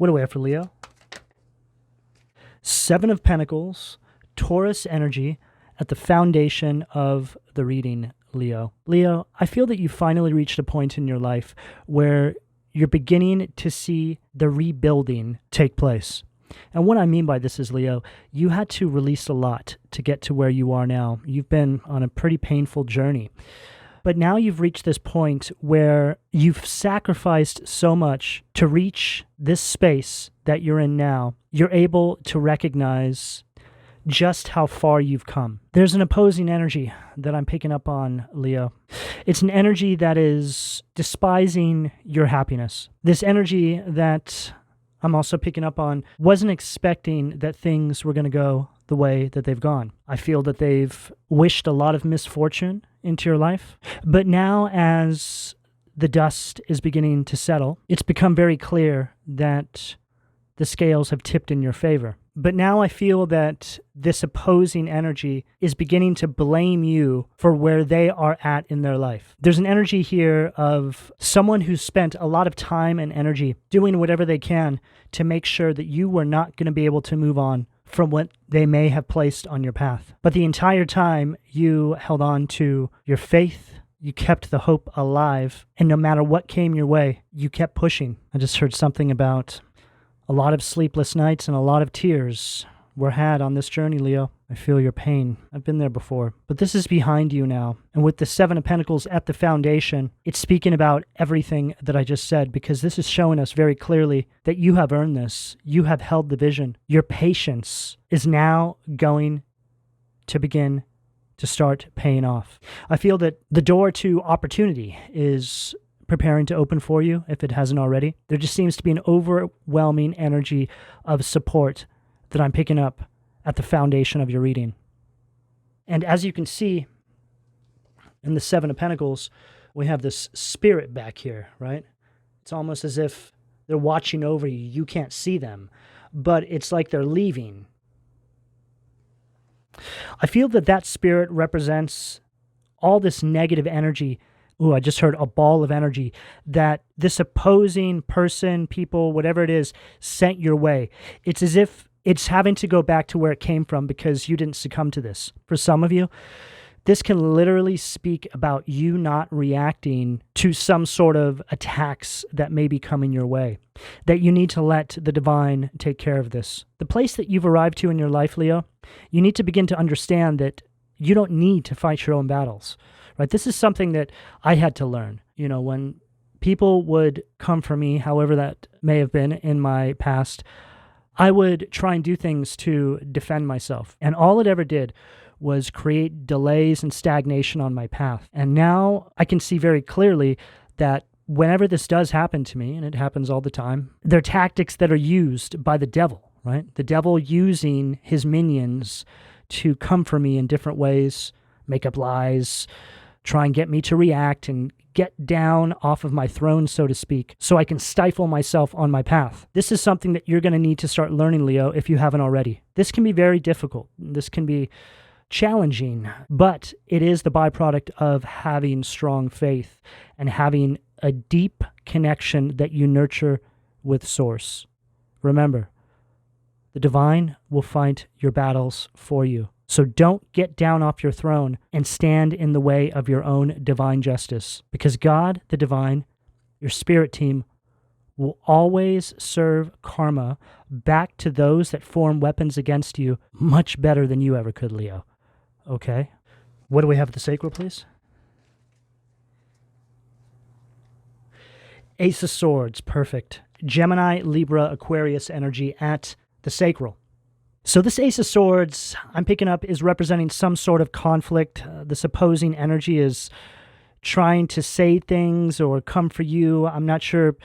What do we have for Leo? Seven of Pentacles, Taurus energy at the foundation of the reading, Leo. Leo, I feel that you finally reached a point in your life where you're beginning to see the rebuilding take place. And what I mean by this is, Leo, you had to release a lot to get to where you are now. You've been on a pretty painful journey. But now you've reached this point where you've sacrificed so much to reach this space that you're in now. You're able to recognize just how far you've come. There's an opposing energy that I'm picking up on, Leo. It's an energy that is despising your happiness. This energy that I'm also picking up on wasn't expecting that things were going to go the way that they've gone. I feel that they've wished a lot of misfortune into your life. But now as the dust is beginning to settle, it's become very clear that the scales have tipped in your favor. But now I feel that this opposing energy is beginning to blame you for where they are at in their life. There's an energy here of someone who's spent a lot of time and energy doing whatever they can to make sure that you were not going to be able to move on from what they may have placed on your path. But the entire time you held on to your faith, you kept the hope alive, and no matter what came your way, you kept pushing. I just heard something about a lot of sleepless nights and a lot of tears were had on this journey, Leo. I feel your pain. I've been there before. But this is behind you now. And with the Seven of Pentacles at the foundation, it's speaking about everything that I just said, because this is showing us very clearly that you have earned this. You have held the vision. Your patience is now going to begin to start paying off. I feel that the door to opportunity is preparing to open for you if it hasn't already. There just seems to be an overwhelming energy of support that I'm picking up at the foundation of your reading. And as you can see in the Seven of Pentacles, we have this spirit back here, right? It's almost as if they're watching over you. You can't see them, but it's like they're leaving. I feel that that spirit represents all this negative energy. Ooh, I just heard a ball of energy that this opposing person, people, whatever it is, sent your way. It's as if it's having to go back to where it came from because you didn't succumb to this. For some of you, this can literally speak about you not reacting to some sort of attacks that may be coming your way, that you need to let the divine take care of this. The place that you've arrived to in your life, Leo, you need to begin to understand that you don't need to fight your own battles. Right? This is something that I had to learn. You know, when people would come for me, however that may have been in my past, I would try and do things to defend myself. And all it ever did was create delays and stagnation on my path. And now I can see very clearly that whenever this does happen to me, and it happens all the time, they're tactics that are used by the devil, right? The devil using his minions to come for me in different ways, make up lies, try and get me to react and get down off of my throne, so to speak, so I can stifle myself on my path. This is something that you're going to need to start learning, Leo, if you haven't already. This can be very difficult. This can be challenging, but it is the byproduct of having strong faith and having a deep connection that you nurture with Source. Remember, the divine will fight your battles for you. So don't get down off your throne and stand in the way of your own divine justice, because God, the divine, your spirit team, will always serve karma back to those that form weapons against you much better than you ever could, Leo. Okay? What do we have at the sacral, please? Ace of Swords, perfect. Gemini, Libra, Aquarius energy at the sacral. So this Ace of Swords, I'm picking up, is representing some sort of conflict. This opposing energy is trying to say things or come for you. I'm not sure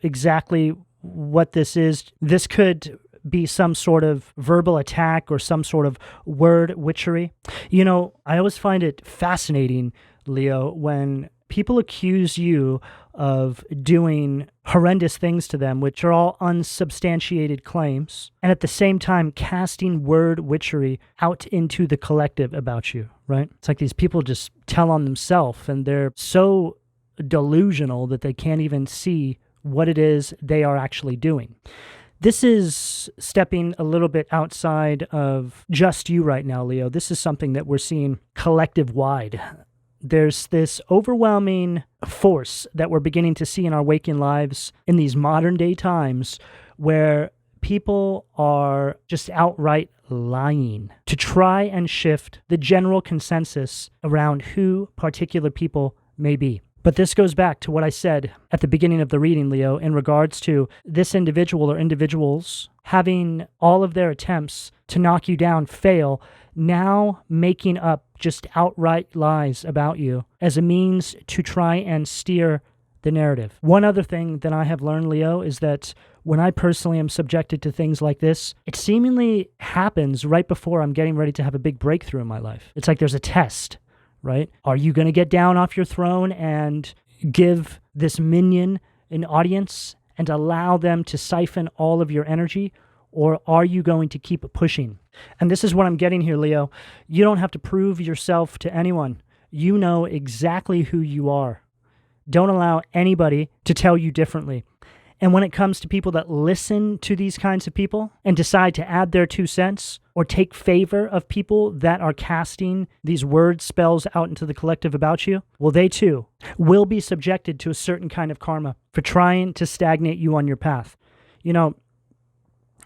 exactly what this is. This could be some sort of verbal attack or some sort of word witchery. You know, I always find it fascinating, Leo, when people accuse you of doing horrendous things to them, which are all unsubstantiated claims, and at the same time casting word witchery out into the collective about you, right? It's like these people just tell on themselves, and they're so delusional that they can't even see what it is they are actually doing. This is stepping a little bit outside of just you right now, Leo. This is something that we're seeing collective-wide. There's this overwhelming force that we're beginning to see in our waking lives in these modern-day times where people are just outright lying to try and shift the general consensus around who particular people may be. But this goes back to what I said at the beginning of the reading, Leo, in regards to this individual or individuals having all of their attempts to knock you down fail, now making up just outright lies about you as a means to try and steer the narrative. One other thing that I have learned, Leo, is that when I personally am subjected to things like this, it seemingly happens right before I'm getting ready to have a big breakthrough in my life. It's like there's a test, right? Are you going to get down off your throne and give this minion an audience and allow them to siphon all of your energy? Or are you going to keep pushing? And this is what I'm getting here, Leo. You don't have to prove yourself to anyone. You know exactly who you are. Don't allow anybody to tell you differently. And when it comes to people that listen to these kinds of people and decide to add their 2 cents or take favor of people that are casting these word spells out into the collective about you, well, they too will be subjected to a certain kind of karma for trying to stagnate you on your path. You know,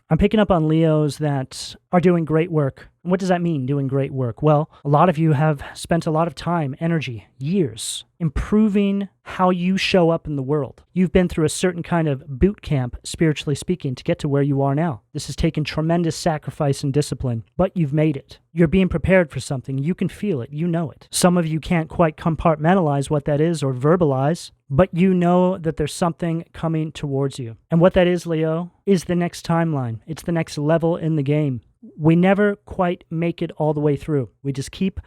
I'm picking up on Leos that are doing great work. What does that mean, doing great work? Well, a lot of you have spent a lot of time, energy, years improving how you show up in the world. You've been through a certain kind of boot camp, spiritually speaking, to get to where you are now. This has taken tremendous sacrifice and discipline, but you've made it. You're being prepared for something. You can feel it. You know it. Some of you can't quite compartmentalize what that is or verbalize, but you know that there's something coming towards you. And what that is, Leo, is the next timeline. It's the next level in the game. We never quite make it all the way through. We just keep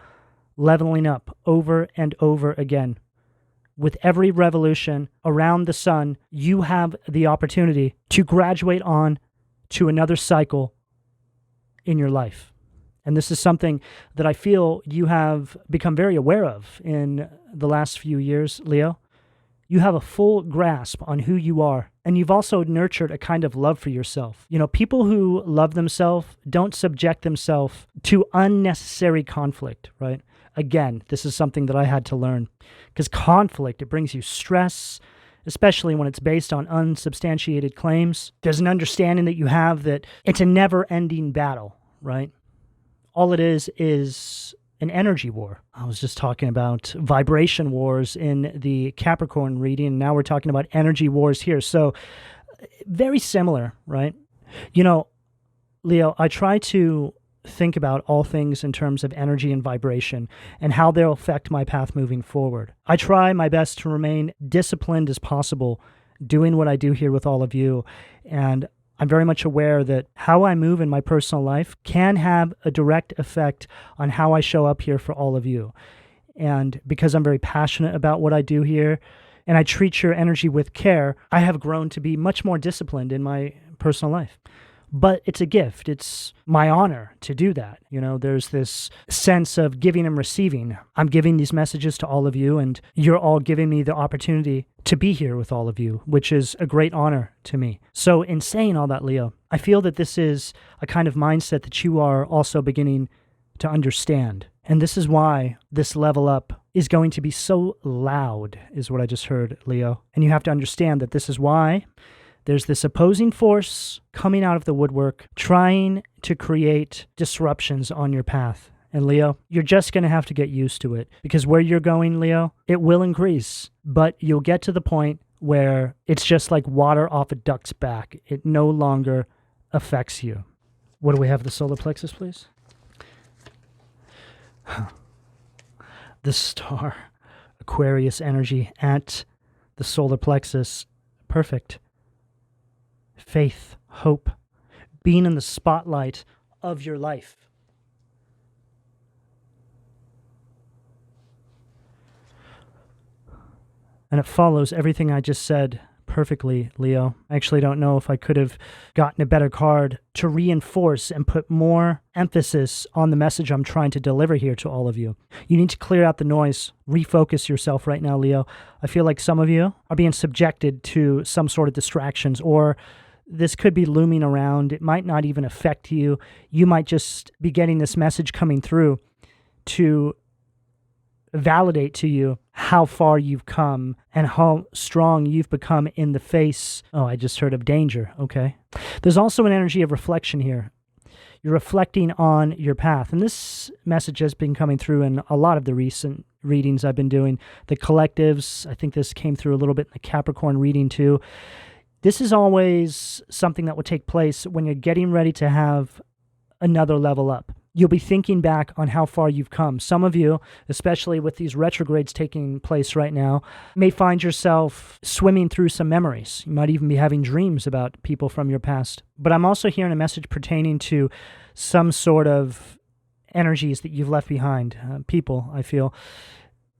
leveling up over and over again. With every revolution around the sun, you have the opportunity to graduate on to another cycle in your life. And this is something that I feel you have become very aware of in the last few years, Leo. You have a full grasp on who you are, and you've also nurtured a kind of love for yourself. You know, people who love themselves don't subject themselves to unnecessary conflict, right? Again, this is something that I had to learn, because conflict, it brings you stress, especially when it's based on unsubstantiated claims. There's an understanding that you have that it's a never-ending battle, right? All it is an energy war. I was just talking about vibration wars in the Capricorn reading, and now we're talking about energy wars here. So very similar, right? You know, Leo, I try to think about all things in terms of energy and vibration and how they'll affect my path moving forward. I try my best to remain disciplined as possible, doing what I do here with all of you, and I'm very much aware that how I move in my personal life can have a direct effect on how I show up here for all of you. And because I'm very passionate about what I do here, and I treat your energy with care, I have grown to be much more disciplined in my personal life. But it's a gift. It's my honor to do that. You know, there's this sense of giving and receiving. I'm giving these messages to all of you, and you're all giving me the opportunity to be here with all of you, which is a great honor to me. So in saying all that, Leo, I feel that this is a kind of mindset that you are also beginning to understand. And this is why this level up is going to be so loud, is what I just heard, Leo. And you have to understand that this is why there's this opposing force coming out of the woodwork, trying to create disruptions on your path. And Leo, you're just going to have to get used to it, because where you're going, Leo, it will increase, but you'll get to the point where it's just like water off a duck's back. It no longer affects you. What do we have? The solar plexus, please. The star, Aquarius energy at the solar plexus. Perfect. Faith, hope, being in the spotlight of your life. And it follows everything I just said perfectly, Leo. I actually don't know if I could have gotten a better card to reinforce and put more emphasis on the message I'm trying to deliver here to all of you. You need to clear out the noise, refocus yourself right now, Leo. I feel like some of you are being subjected to some sort of distractions, or this could be looming around. It might not even affect you. You might just be getting this message coming through to validate to you how far you've come and how strong you've become in the face. Oh, I just heard of danger. Okay. There's also an energy of reflection here. You're reflecting on your path. And this message has been coming through in a lot of the recent readings I've been doing. The collectives, I think this came through a little bit in the Capricorn reading too. This is always something that will take place when you're getting ready to have another level up. You'll be thinking back on how far you've come. Some of you, especially with these retrogrades taking place right now, may find yourself swimming through some memories. You might even be having dreams about people from your past. But I'm also hearing a message pertaining to some sort of energies that you've left behind. People, I feel.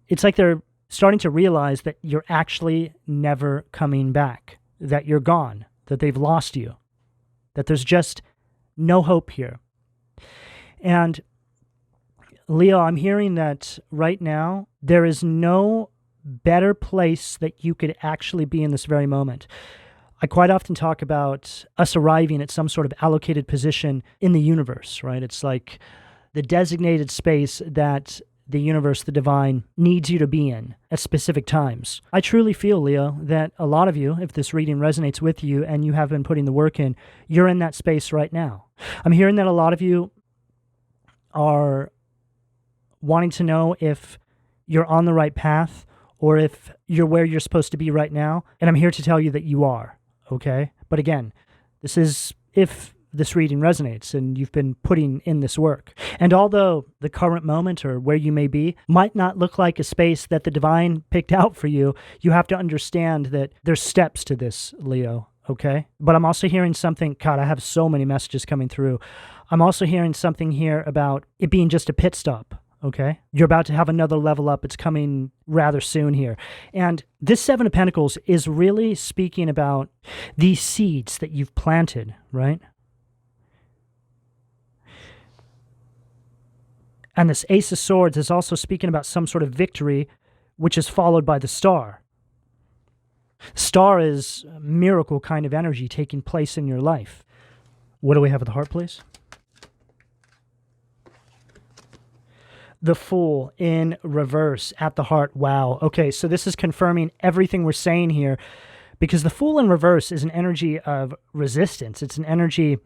It's like they're starting to realize that you're actually never coming back, that you're gone, that they've lost you, that there's just no hope here. And Leo, I'm hearing that right now there is no better place that you could actually be in this very moment. I quite often talk about us arriving at some sort of allocated position in the universe, right? It's like the designated space that the universe, the divine, needs you to be in at specific times. I truly feel, Leo, that a lot of you, if this reading resonates with you and you have been putting the work in, you're in that space right now. I'm hearing that a lot of you are wanting to know if you're on the right path or if you're where you're supposed to be right now. And I'm here to tell you that you are, okay? But again, this is if this reading resonates and you've been putting in this work. And although the current moment or where you may be might not look like a space that the divine picked out for you, you have to understand that there's steps to this, Leo, okay? But I'm also hearing something, God, I have so many messages coming through. I'm also hearing something here about it being just a pit stop, okay? You're about to have another level up. It's coming rather soon here. And this Seven of Pentacles is really speaking about these seeds that you've planted, right? And this Ace of Swords is also speaking about some sort of victory, which is followed by the Star. Star is a miracle kind of energy taking place in your life. What do we have at the heart, please? The Fool in reverse at the heart. Wow. Okay, so this is confirming everything we're saying here, because the Fool in reverse is an energy of resistance. It's an energy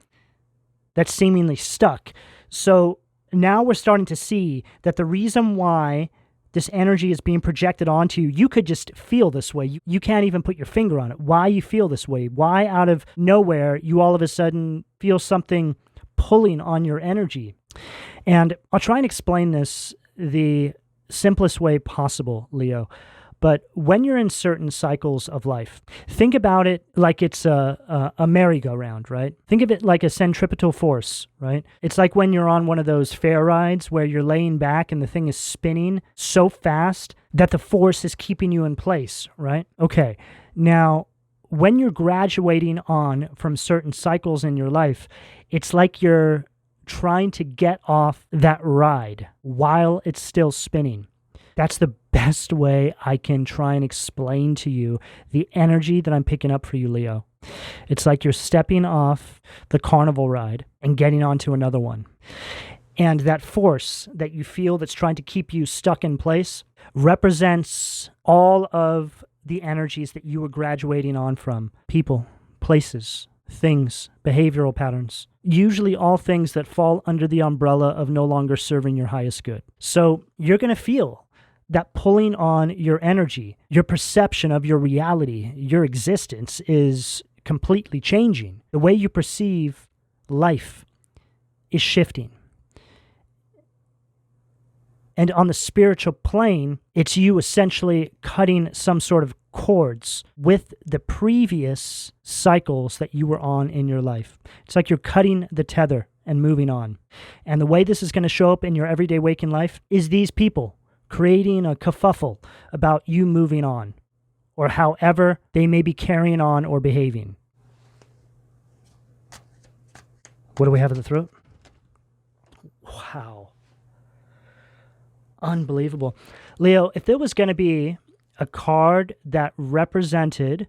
that's seemingly stuck. So now we're starting to see that the reason why this energy is being projected onto you, you could just feel this way. You can't even put your finger on it. Why you feel this way? Why out of nowhere you all of a sudden feel something pulling on your energy? And I'll try and explain this the simplest way possible, Leo. But when you're in certain cycles of life, think about it like it's a merry-go-round, right? Think of it like a centripetal force, right? It's like when you're on one of those fair rides where you're laying back and the thing is spinning so fast that the force is keeping you in place, right? Okay, now when you're graduating on from certain cycles in your life, it's like you're trying to get off that ride while it's still spinning. That's the best way I can try and explain to you the energy that I'm picking up for you, Leo. It's like you're stepping off the carnival ride and getting onto another one. And that force that you feel that's trying to keep you stuck in place represents all of the energies that you were graduating on from. People, places, things, behavioral patterns. Usually all things that fall under the umbrella of no longer serving your highest good. So you're going to feel that pulling on your energy, your perception of your reality, your existence is completely changing. The way you perceive life is shifting. And on the spiritual plane, it's you essentially cutting some sort of cords with the previous cycles that you were on in your life. It's like you're cutting the tether and moving on. And the way this is going to show up in your everyday waking life is these people creating a kerfuffle about you moving on, or however they may be carrying on or behaving. What do we have in the throat? Wow. Unbelievable. Leo, if there was going to be a card that represented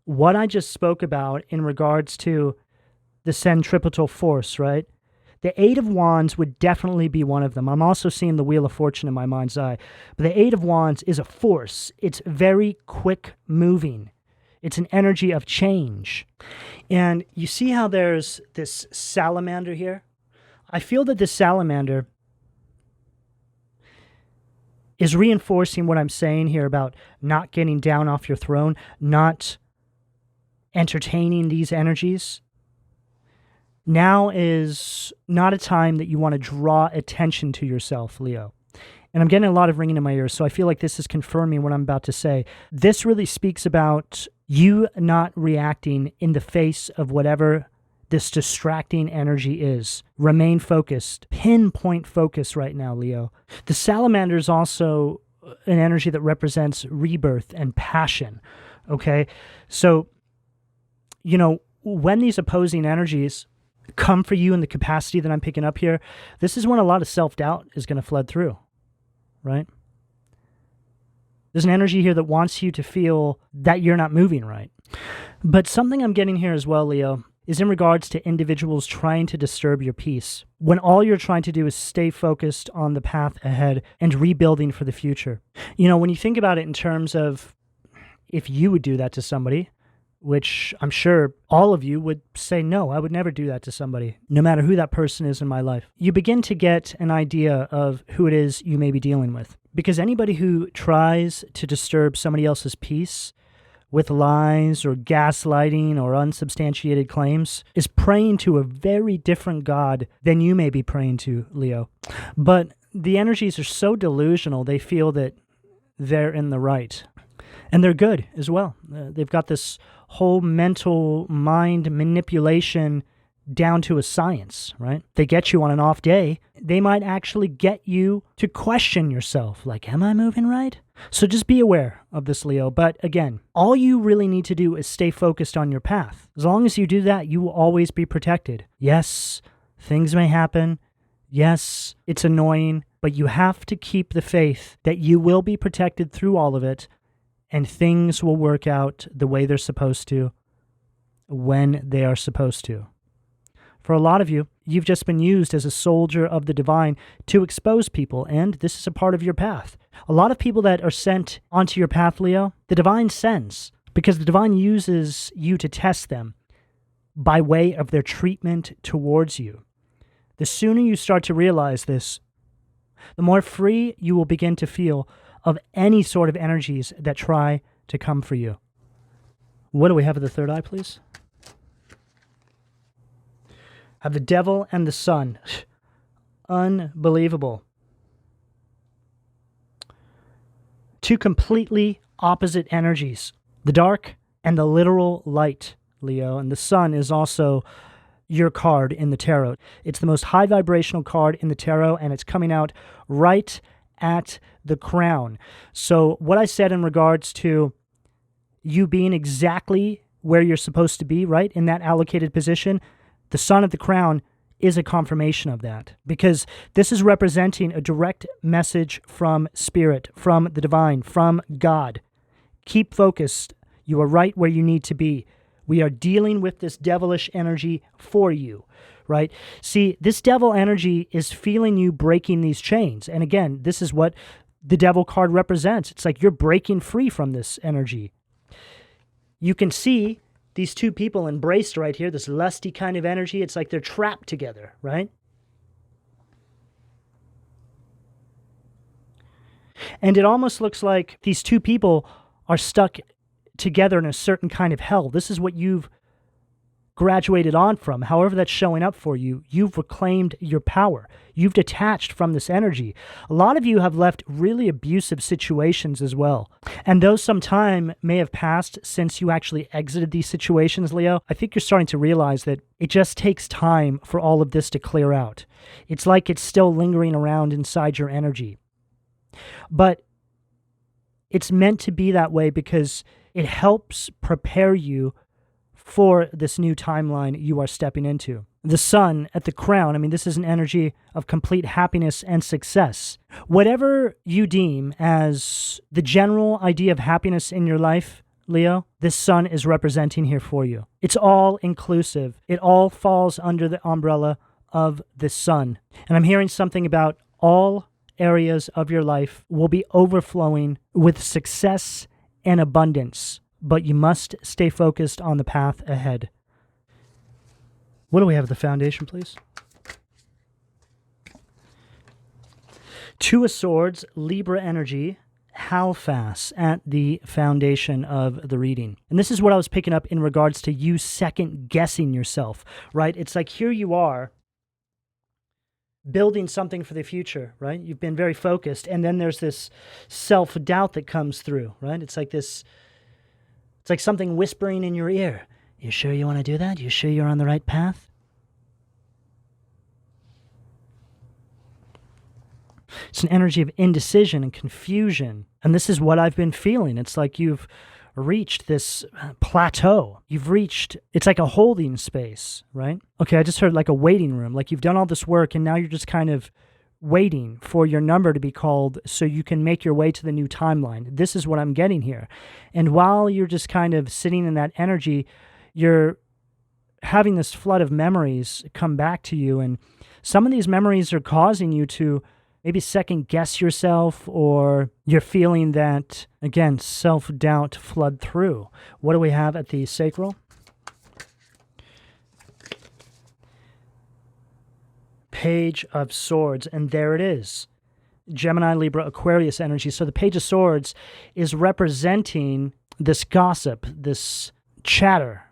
what I just spoke about in regards to the centripetal force, right? The Eight of Wands would definitely be one of them. I'm also seeing the Wheel of Fortune in my mind's eye. But the Eight of Wands is a force. It's very quick moving. It's an energy of change. And you see how there's this salamander here? I feel that this salamander is reinforcing what I'm saying here about not getting down off your throne, not entertaining these energies. Now is not a time that you want to draw attention to yourself, Leo. And I'm getting a lot of ringing in my ears, so I feel like this is confirming what I'm about to say. This really speaks about you not reacting in the face of whatever this distracting energy is. Remain focused. Pinpoint focus right now, Leo. The salamander is also an energy that represents rebirth and passion, okay? So, you know, when these opposing energies come for you in the capacity that I'm picking up here, this is when a lot of self-doubt is going to flood through, right? There's an energy here that wants you to feel that you're not moving right. But something I'm getting here as well, Leo, is in regards to individuals trying to disturb your peace, when all you're trying to do is stay focused on the path ahead and rebuilding for the future. You know, when you think about it in terms of if you would do that to somebody, which I'm sure all of you would say, no, I would never do that to somebody, no matter who that person is in my life. You begin to get an idea of who it is you may be dealing with. Because anybody who tries to disturb somebody else's peace with lies or gaslighting or unsubstantiated claims is praying to a very different God than you may be praying to, Leo. But the energies are so delusional, they feel that they're in the right. And they're good as well. They've got this whole mental mind manipulation down to a science, right? They get you on an off day. They might actually get you to question yourself, like, am I moving right? So just be aware of this, Leo. But again, all you really need to do is stay focused on your path. As long as you do that, you will always be protected. Yes, things may happen. Yes, it's annoying, but you have to keep the faith that you will be protected through all of it, and things will work out the way they're supposed to, when they are supposed to. For a lot of you, you've just been used as a soldier of the divine to expose people, and this is a part of your path. A lot of people that are sent onto your path, Leo, the divine sends, because the divine uses you to test them by way of their treatment towards you. The sooner you start to realize this, the more free you will begin to feel of any sort of energies that try to come for you. What do we have at the third eye, please? Have the devil and the sun. Unbelievable. Two completely opposite energies. The dark and the literal light, Leo. And the sun is also your card in the tarot. It's the most high vibrational card in the tarot, and it's coming out right at the crown. So what I said in regards to you being exactly where you're supposed to be, right, in that allocated position, the sun at the crown is a confirmation of that, because this is representing a direct message from Spirit, from the divine, from God. Keep focused. You are right where you need to be. We are dealing with this devilish energy for you, right? See, this devil energy is feeling you breaking these chains. And again, this is what the devil card represents. It's like you're breaking free from this energy. You can see these two people embraced right here, this lusty kind of energy. It's like they're trapped together, right? And it almost looks like these two people are stuck together in a certain kind of hell. This is what you've graduated on from. However that's showing up for you, you've reclaimed your power. You've detached from this energy. A lot of you have left really abusive situations as well. And though some time may have passed since you actually exited these situations, Leo, I think you're starting to realize that it just takes time for all of this to clear out. It's like it's still lingering around inside your energy. But It's meant to be that way because it helps prepare you for this new timeline you are stepping into. The sun at the crown, I mean, this is an energy of complete happiness and success. Whatever you deem as the general idea of happiness in your life, Leo, this sun is representing here for you. It's all inclusive. It all falls under the umbrella of the sun. And I'm hearing something about all areas of your life will be overflowing with success and abundance, but you must stay focused on the path ahead. What do we have at the foundation, please? Two of Swords, Libra energy, Halifax at the foundation of the reading. And this is what I was picking up in regards to you second guessing yourself, right? It's like here you are building something for the future, right? You've been very focused, and then there's this self-doubt that comes through, right? It's like something whispering in your ear. You sure you want to do that? You sure you're on the right path? It's an energy of indecision and confusion. And this is what I've been feeling. It's like you've reached this plateau. It's like a holding space, right? Okay, I just heard like a waiting room. Like you've done all this work and now you're just kind of waiting for your number to be called so you can make your way to the new timeline. This is what I'm getting here. And while you're just kind of sitting in that energy, you're having this flood of memories come back to you. And some of these memories are causing you to maybe second guess yourself, or you're feeling that, again, self-doubt flood through. What do we have at the sacral? Page of Swords, and there it is. Gemini, Libra, Aquarius energy. So the Page of Swords is representing this gossip, this chatter.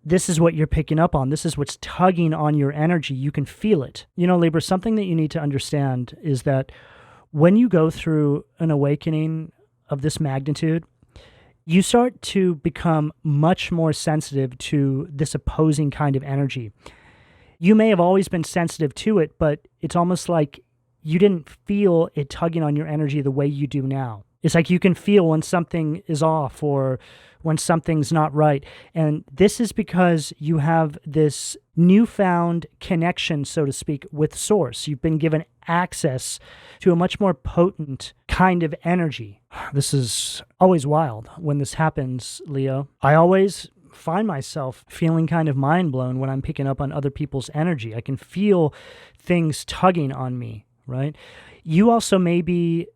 This is what you're picking up on. This is what's tugging on your energy. You can feel it. You know, Libra, something that you need to understand is that when you go through an awakening of this magnitude, you start to become much more sensitive to this opposing kind of energy. You may have always been sensitive to it, but it's almost like you didn't feel it tugging on your energy the way you do now. It's like you can feel when something is off or when something's not right. And this is because you have this newfound connection, so to speak, with Source. You've been given access to a much more potent kind of energy. This is always wild when this happens, Leo. I always find myself feeling kind of mind blown when I'm picking up on other people's energy. I can feel things tugging on me, right? You also may be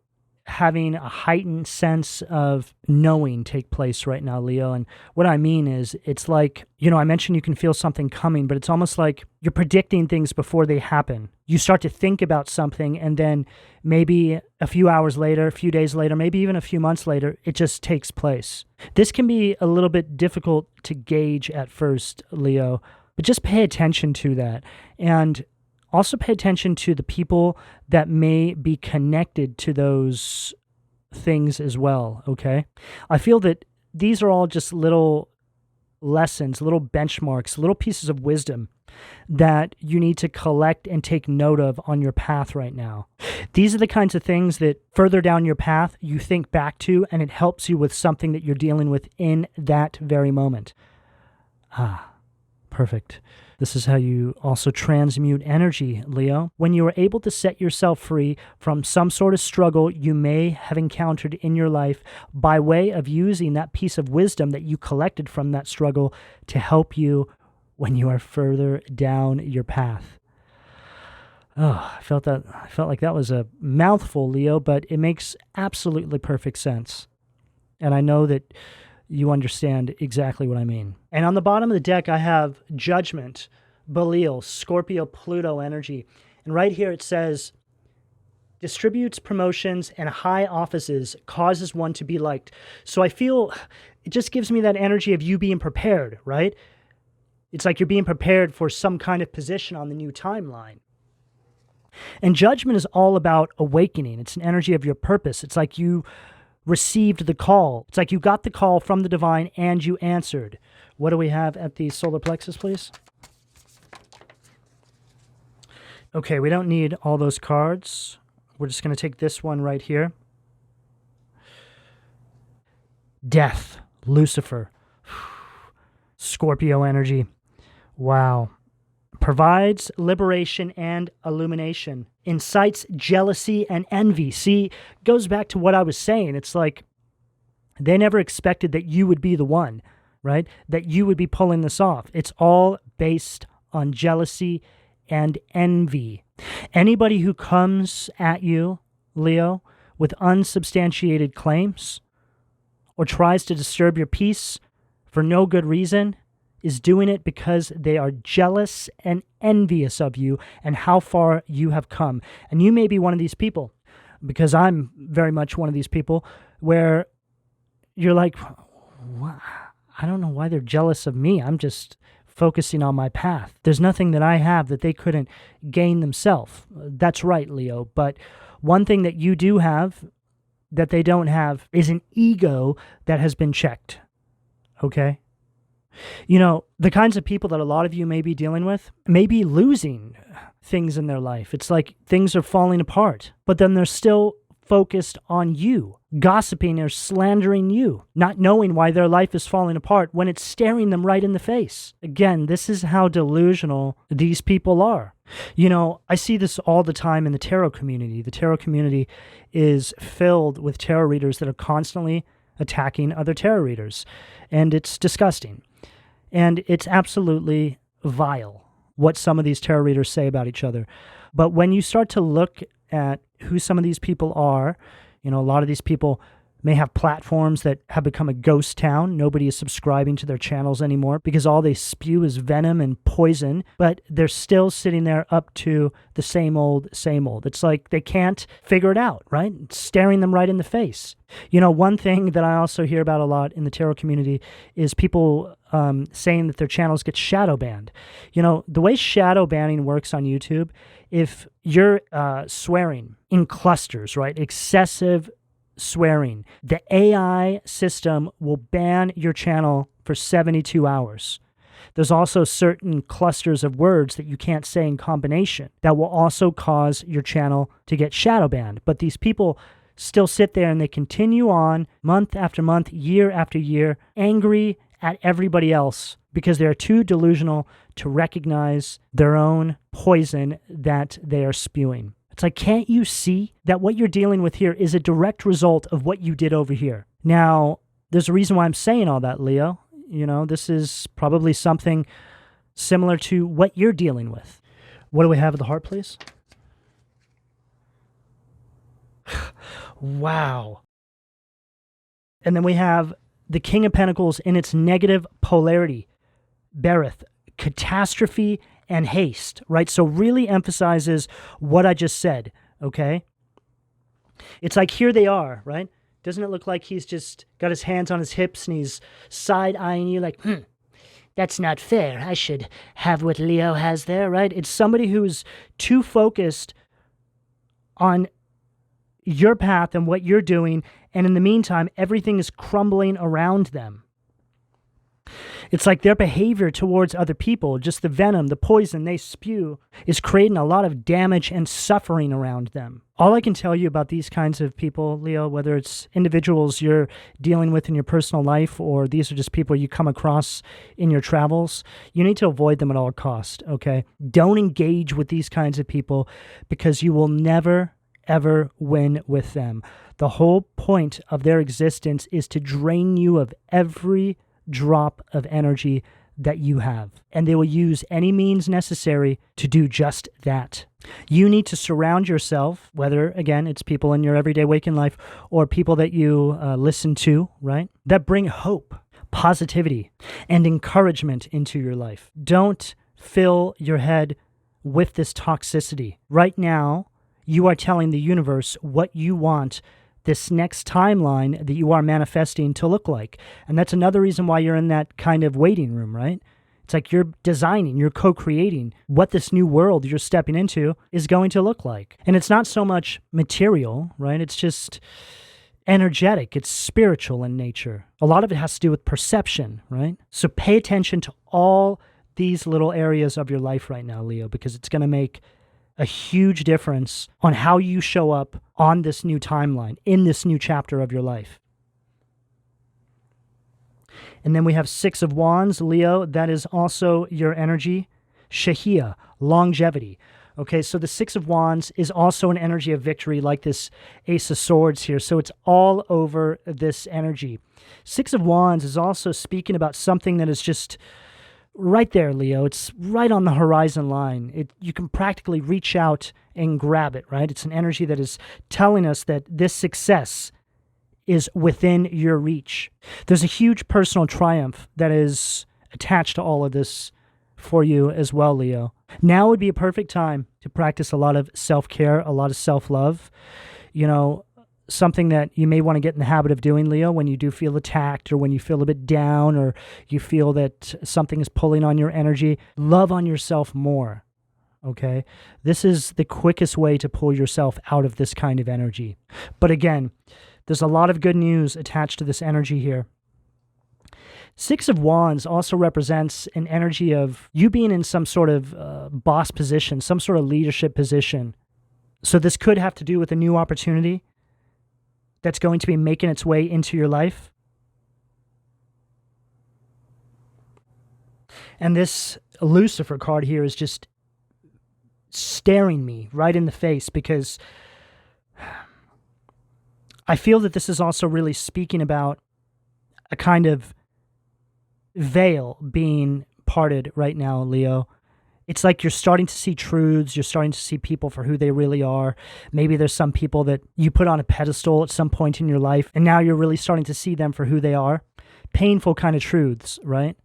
having a heightened sense of knowing take place right now, Leo. And what I mean is, it's like, you know, I mentioned you can feel something coming, but it's almost like you're predicting things before they happen. You start to think about something, and then maybe a few hours later, a few days later, maybe even a few months later, it just takes place. This can be a little bit difficult to gauge at first, Leo, but just pay attention to that. And also pay attention to the people that may be connected to those things as well, okay? I feel that these are all just little lessons, little benchmarks, little pieces of wisdom that you need to collect and take note of on your path right now. These are the kinds of things that further down your path you think back to, and it helps you with something that you're dealing with in that very moment. Perfect. This is how you also transmute energy, Leo. When you are able to set yourself free from some sort of struggle you may have encountered in your life by way of using that piece of wisdom that you collected from that struggle to help you when you are further down your path. Oh, I felt like that was a mouthful, Leo, but it makes absolutely perfect sense. And I know that you understand exactly what I mean. And on the bottom of the deck, I have Judgment, Belial, Scorpio, Pluto energy. And right here it says, distributes promotions and high offices, causes one to be liked. So I feel it just gives me that energy of you being prepared, right? It's like you're being prepared for some kind of position on the new timeline. And Judgment is all about awakening. It's an energy of your purpose. It's like you received the call. It's like you got the call from the divine and you answered. What do we have at the solar plexus, please? Okay, we don't need all those cards. We're just going to take this one right here. Death, Lucifer, Scorpio energy. Wow. Provides liberation and illumination. Incites jealousy and envy. See, goes back to what I was saying. It's like they never expected that you would be the one, right? That you would be pulling this off. It's all based on jealousy and envy. Anybody who comes at you, Leo, with unsubstantiated claims or tries to disturb your peace for no good reason is doing it because they are jealous and envious of you and how far you have come. And you may be one of these people, because I'm very much one of these people, where you're like, I don't know why they're jealous of me. I'm just focusing on my path. There's nothing that I have that they couldn't gain themselves. That's right, Leo. But one thing that you do have that they don't have is an ego that has been checked. Okay? You know, the kinds of people that a lot of you may be dealing with may be losing things in their life. It's like things are falling apart, but then they're still focused on you, gossiping or slandering you, not knowing why their life is falling apart when it's staring them right in the face. Again, this is how delusional these people are. You know, I see this all the time in the tarot community. The tarot community is filled with tarot readers that are constantly attacking other tarot readers, and it's disgusting. And it's absolutely vile what some of these tarot readers say about each other. But when you start to look at who some of these people are, you know, a lot of these people may have platforms that have become a ghost town. Nobody is subscribing to their channels anymore because all they spew is venom and poison, but they're still sitting there up to the same old, same old. It's like they can't figure it out, right? It's staring them right in the face. You know, one thing that I also hear about a lot in the tarot community is people saying that their channels get shadow banned. You know, the way shadow banning works on YouTube, if you're swearing in clusters, right, excessive swearing, the AI system will ban your channel for 72 hours. There's also certain clusters of words that you can't say in combination that will also cause your channel to get shadow banned. But these people still sit there and they continue on month after month, year after year, angry at everybody else because they're too delusional to recognize their own poison that they are spewing. It's like, can't you see that what you're dealing with here is a direct result of what you did over here? Now, there's a reason why I'm saying all that, Leo. You know, this is probably something similar to what you're dealing with. What do we have at the heart, please? Wow. And then we have the King of Pentacles in its negative polarity. Bereth, catastrophe and haste, right? So really emphasizes what I just said, okay? It's like here they are, right? Doesn't it look like he's just got his hands on his hips and he's side-eyeing you like, that's not fair. I should have what Leo has there, right? It's somebody who's too focused on your path and what you're doing, and in the meantime, everything is crumbling around them. It's like their behavior towards other people, just the venom, the poison they spew, is creating a lot of damage and suffering around them. All I can tell you about these kinds of people, Leo, whether it's individuals you're dealing with in your personal life or these are just people you come across in your travels, you need to avoid them at all costs, okay? Don't engage with these kinds of people because you will never, ever win with them. The whole point of their existence is to drain you of every drop of energy that you have. And they will use any means necessary to do just that. You need to surround yourself, whether, again, it's people in your everyday waking life or people that you listen to, right? That bring hope, positivity, and encouragement into your life. Don't fill your head with this toxicity. Right now, you are telling the universe what you want this next timeline that you are manifesting to look like. And that's another reason why you're in that kind of waiting room, right? It's like you're designing, you're co-creating what this new world you're stepping into is going to look like. And it's not so much material, right? It's just energetic. It's spiritual in nature. A lot of it has to do with perception, right? So pay attention to all these little areas of your life right now, Leo, because it's going to make a huge difference on how you show up on this new timeline, in this new chapter of your life. And then we have Six of Wands, Leo. That is also your energy. Shahia, longevity. Okay, so the Six of Wands is also an energy of victory, like this Ace of Swords here. So it's all over this energy. Six of Wands is also speaking about something that is just right there, Leo. It's right on the horizon line. You can practically reach out and grab it, right? It's an energy that is telling us that this success is within your reach. There's a huge personal triumph that is attached to all of this for you as well, Leo. Now would be a perfect time to practice a lot of self-care, a lot of self-love. You know, something that you may want to get in the habit of doing, Leo, when you do feel attacked or when you feel a bit down or you feel that something is pulling on your energy. Love on yourself more, okay? This is the quickest way to pull yourself out of this kind of energy. But again, there's a lot of good news attached to this energy here. Six of Wands also represents an energy of you being in some sort of boss position, some sort of leadership position. So this could have to do with a new opportunity that's going to be making its way into your life. And this Lucifer card here is just staring me right in the face because I feel that this is also really speaking about a kind of veil being parted right now, Leo. It's like you're starting to see truths. You're starting to see people for who they really are. Maybe there's some people that you put on a pedestal at some point in your life, and now you're really starting to see them for who they are. Painful kind of truths, right?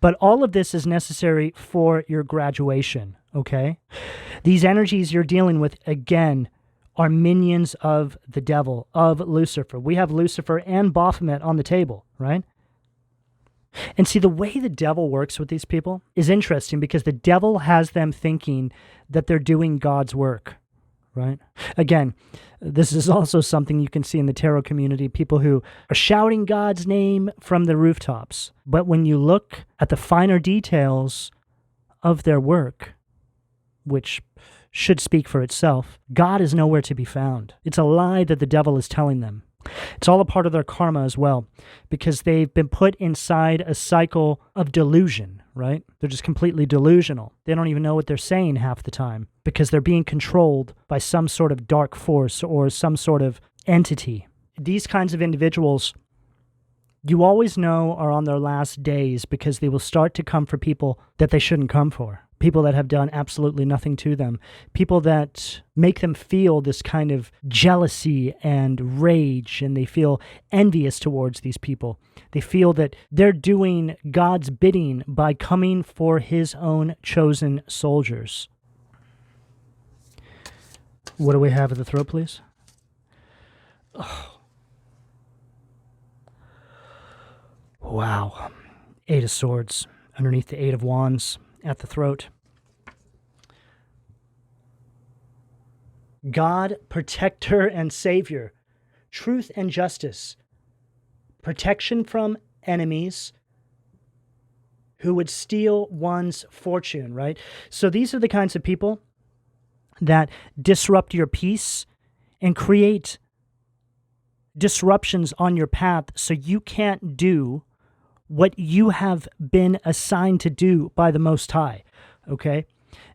But all of this is necessary for your graduation, okay? These energies you're dealing with, again, are minions of the devil, of Lucifer. We have Lucifer and Baphomet on the table, right? And see, the way the devil works with these people is interesting because the devil has them thinking that they're doing God's work, right? Again, this is also something you can see in the tarot community, people who are shouting God's name from the rooftops. But when you look at the finer details of their work, which should speak for itself, God is nowhere to be found. It's a lie that the devil is telling them. It's all a part of their karma as well, because they've been put inside a cycle of delusion, right? They're just completely delusional. They don't even know what they're saying half the time because they're being controlled by some sort of dark force or some sort of entity. These kinds of individuals, you always know, are on their last days because they will start to come for people that they shouldn't come for. People that have done absolutely nothing to them. People that make them feel this kind of jealousy and rage, and they feel envious towards these people. They feel that they're doing God's bidding by coming for his own chosen soldiers. What do we have at the throat, please? Oh. Wow. Eight of Swords underneath the Eight of Wands. At the throat. God, protector and savior, truth and justice, protection from enemies who would steal one's fortune, right? So these are the kinds of people that disrupt your peace and create disruptions on your path so you can't do what you have been assigned to do by the Most High, okay?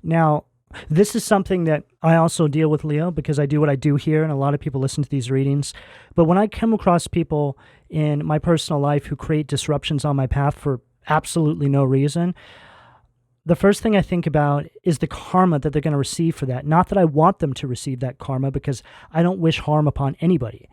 Now, this is something that I also deal with, Leo, because I do what I do here, and a lot of people listen to these readings. But when I come across people in my personal life who create disruptions on my path for absolutely no reason, the first thing I think about is the karma that they're going to receive for that. Not that I want them to receive that karma, because I don't wish harm upon anybody.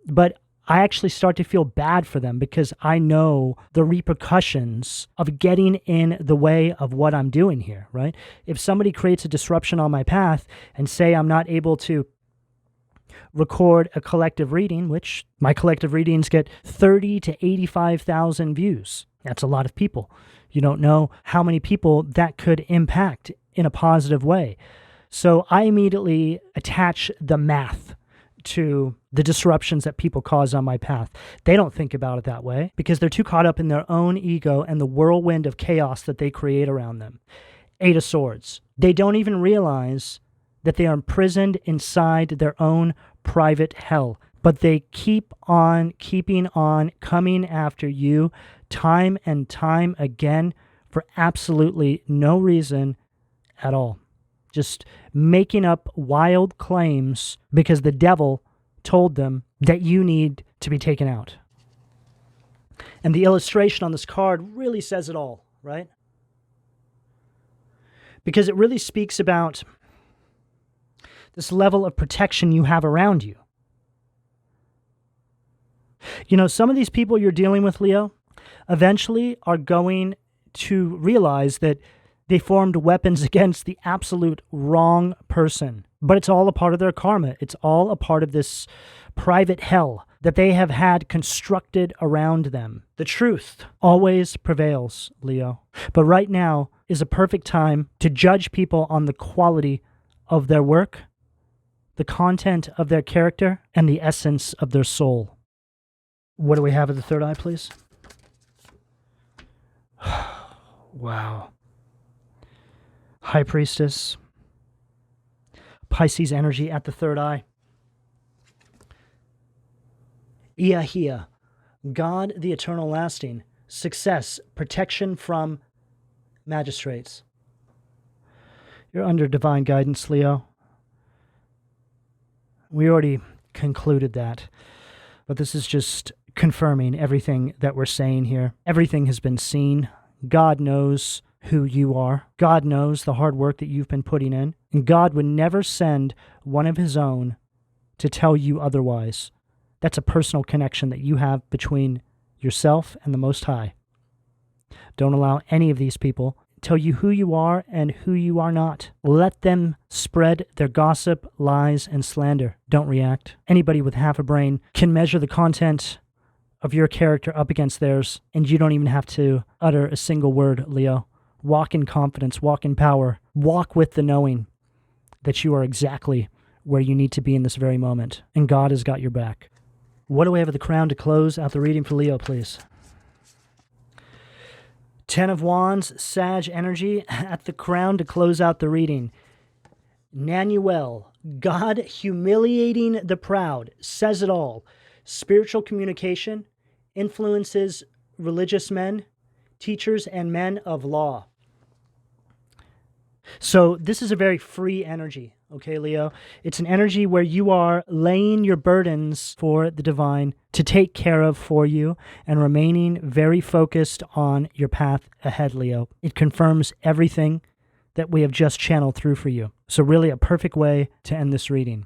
But I actually start to feel bad for them because I know the repercussions of getting in the way of what I'm doing here, right? If somebody creates a disruption on my path and say I'm not able to record a collective reading, which my collective readings get 30 to 85,000 views. That's a lot of people. You don't know how many people that could impact in a positive way. So I immediately attach the math to the disruptions that people cause on my path. They don't think about it that way because they're too caught up in their own ego and the whirlwind of chaos that they create around them. Eight of Swords. They don't even realize that they are imprisoned inside their own private hell. but they keep on keeping on coming after you time and time again for absolutely no reason at all. Just making up wild claims because the devil told them that you need to be taken out. And the illustration on this card really says it all, right? Because it really speaks about this level of protection you have around you. You know, some of these people you're dealing with, Leo, eventually are going to realize that they formed weapons against the absolute wrong person. But it's all a part of their karma. It's all a part of this private hell that they have had constructed around them. The truth always prevails, Leo. But right now is a perfect time to judge people on the quality of their work, the content of their character, and the essence of their soul. What do we have at the third eye, please? Wow. High Priestess. Pisces energy at the third eye. Iahia. God, the eternal lasting. Success. Protection from magistrates. You're under divine guidance, Leo. We already concluded that. But this is just confirming everything that we're saying here. Everything has been seen. God knows who you are. God knows the hard work that you've been putting in. And God would never send one of his own to tell you otherwise. That's a personal connection that you have between yourself and the Most High. Don't allow any of these people to tell you who you are and who you are not. Let them spread their gossip, lies, and slander. Don't react. Anybody with half a brain can measure the content of your character up against theirs, and you don't even have to utter a single word, Leo. Walk in confidence, walk in power, walk with the knowing that you are exactly where you need to be in this very moment, and God has got your back. What do we have at the crown to close out the reading for Leo, please? 10 of Wands, Sag energy at the crown to close out the reading. Nanuel, God humiliating the proud, says it all. Spiritual communication influences religious men, teachers, and men of law. So this is a very free energy, okay, Leo? It's an energy where you are laying your burdens for the divine to take care of for you and remaining very focused on your path ahead, Leo. It confirms everything that we have just channeled through for you. So really a perfect way to end this reading.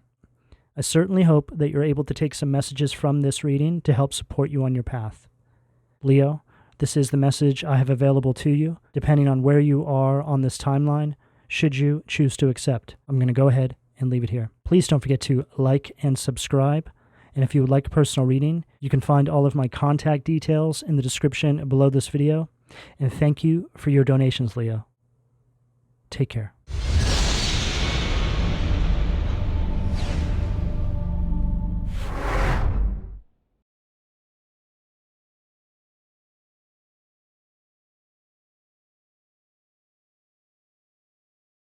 I certainly hope that you're able to take some messages from this reading to help support you on your path. Leo, this is the message I have available to you, depending on where you are on this timeline, should you choose to accept. I'm going to go ahead and leave it here. Please don't forget to like and subscribe. And if you would like a personal reading, you can find all of my contact details in the description below this video. And thank you for your donations, Leo. Take care.